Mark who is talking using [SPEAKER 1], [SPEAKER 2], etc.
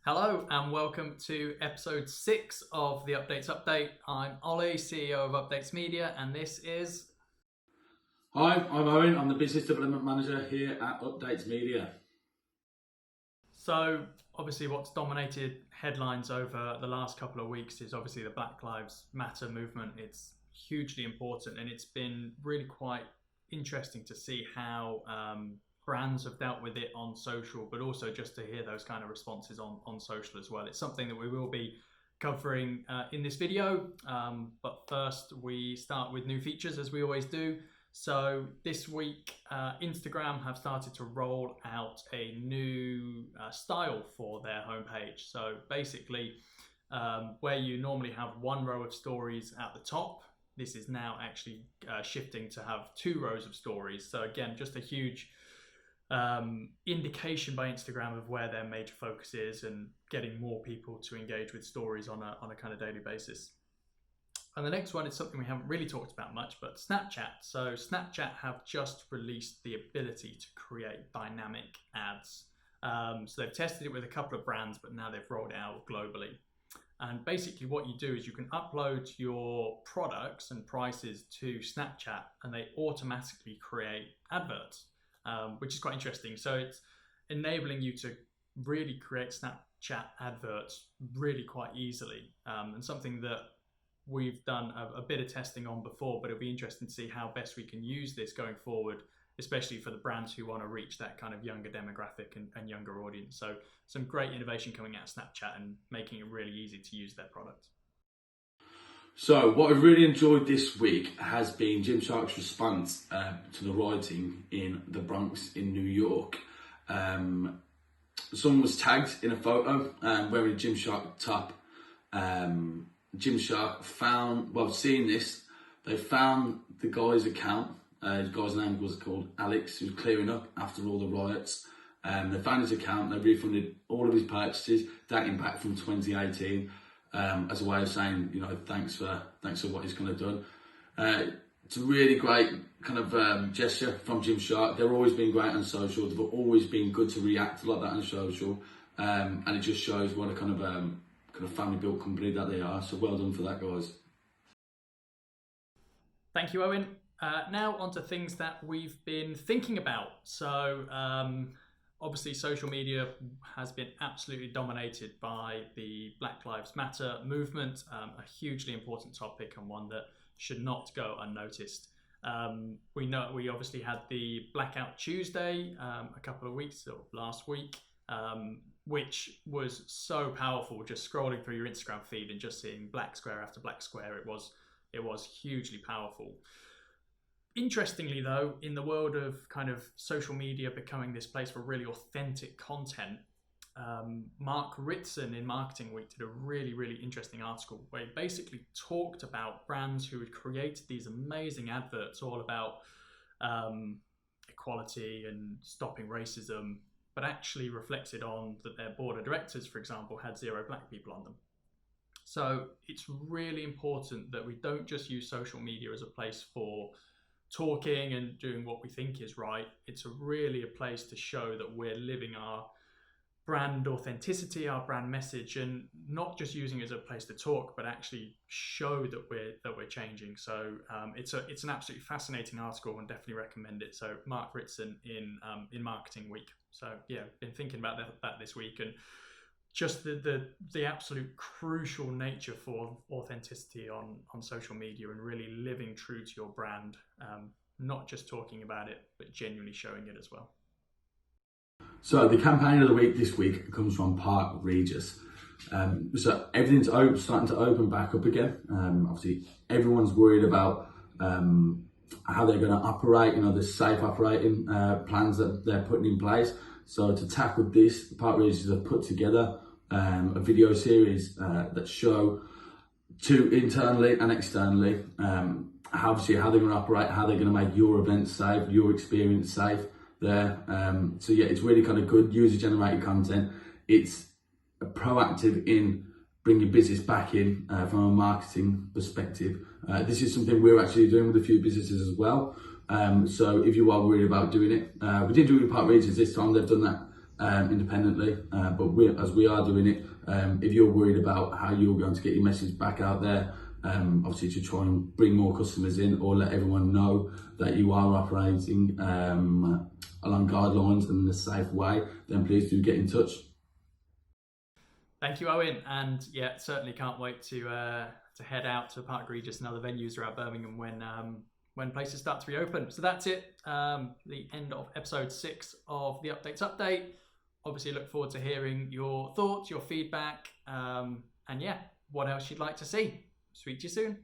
[SPEAKER 1] Hello and welcome to episode 6 of the Updates Update. I'm Ollie, CEO of Updates Media, and this is...
[SPEAKER 2] Hi, I'm Owen. I'm the Business Development Manager here at Updates Media.
[SPEAKER 1] So, obviously what's dominated headlines over the last couple of weeks is obviously the Black Lives Matter movement. It's hugely important and it's been really quite interesting to see how brands have dealt with it on social, but also just to hear those kind of responses on social as well. It's something that we will be covering in this video, but first we start with new features as we always do. So this week Instagram have started to roll out a new style for their homepage. So basically where you normally have one row of stories at the top, this is now actually shifting to have 2 rows of stories. So again, just a huge indication by Instagram of where their major focus is and getting more people to engage with stories on a kind of daily basis. And the next one is something we haven't really talked about much, but Snapchat. So Snapchat have just released the ability to create dynamic ads. So they've tested it with a couple of brands, but now they've rolled it out globally. And basically what you do is you can upload your products and prices to Snapchat and they automatically create adverts. Which is quite interesting. So it's enabling you to really create Snapchat adverts really quite easily, and something that we've done a bit of testing on before, but it'll be interesting to see how best we can use this going forward, especially for the brands who want to reach that kind of younger demographic and younger audience. So some great innovation coming out of Snapchat and making it really easy to use their products.
[SPEAKER 2] So what I've really enjoyed this week has been Gymshark's response to the rioting in the Bronx in New York. Someone was tagged in a photo wearing a Gymshark top. Gymshark found, well, seeing this, they found the guy's account. His guy's name was called Alex, who was clearing up after all the riots. They found his account, they refunded all of his purchases dating back from 2018. As a way of saying, you know, thanks for what he's kind of done. It's a really great kind of gesture from Gymshark. They've always been great on social. They've always been good to react like that on social, and it just shows what a kind of family-built company that they are. So well done for that, guys.
[SPEAKER 1] Thank you, Owen. Now on to things that we've been thinking about. So obviously, social media has been absolutely dominated by the Black Lives Matter movement, a hugely important topic and one that should not go unnoticed. We obviously had the Blackout Tuesday a couple of weeks, or last week, which was so powerful. Just scrolling through your Instagram feed and just seeing black square after black square, it was hugely powerful. Interestingly though, in the world of kind of social media becoming this place for really authentic content, Mark Ritson in Marketing Week did a really, really interesting article where he basically talked about brands who had created these amazing adverts all about equality and stopping racism, but actually reflected on that their board of directors, for example, had 0 black people on them. So it's really important that we don't just use social media as a place for talking and doing what we think is right. It's really a place to show that we're living our brand authenticity, our brand message, and not just using it as a place to talk, but actually show that we're changing. So it's an absolutely fascinating article and definitely recommend it. So Mark Ritson in Marketing Week. So yeah, been thinking about that this week, and just the absolute crucial nature for authenticity on social media and really living true to your brand, not just talking about it, but genuinely showing it as well.
[SPEAKER 2] So the campaign of the week this week comes from Park Regis. So everything's starting to open back up again. Obviously, everyone's worried about how they're going to operate, you know, the safe operating plans that they're putting in place. So to tackle this, Park Regis have put together a video series that show to internally and externally how they're going to operate, how they're going to make your event safe, your experience safe there. So yeah, it's really kind of good user-generated content. It's proactive in bringing business back in from a marketing perspective. This is something we're actually doing with a few businesses as well. So if you are worried about doing it, we did do it with Park Regis this time. They've done that independently. But as we are doing it, if you're worried about how you're going to get your message back out there, obviously to try and bring more customers in or let everyone know that you are operating along guidelines and in a safe way, then please do get in touch.
[SPEAKER 1] Thank you, Owen, and yeah, certainly can't wait to head out to Park Regis and other venues around Birmingham when places start to reopen. So that's it, the end of episode 6 of the Updates Update. Obviously, look forward to hearing your thoughts, your feedback, and yeah, what else you'd like to see. Speak to you soon.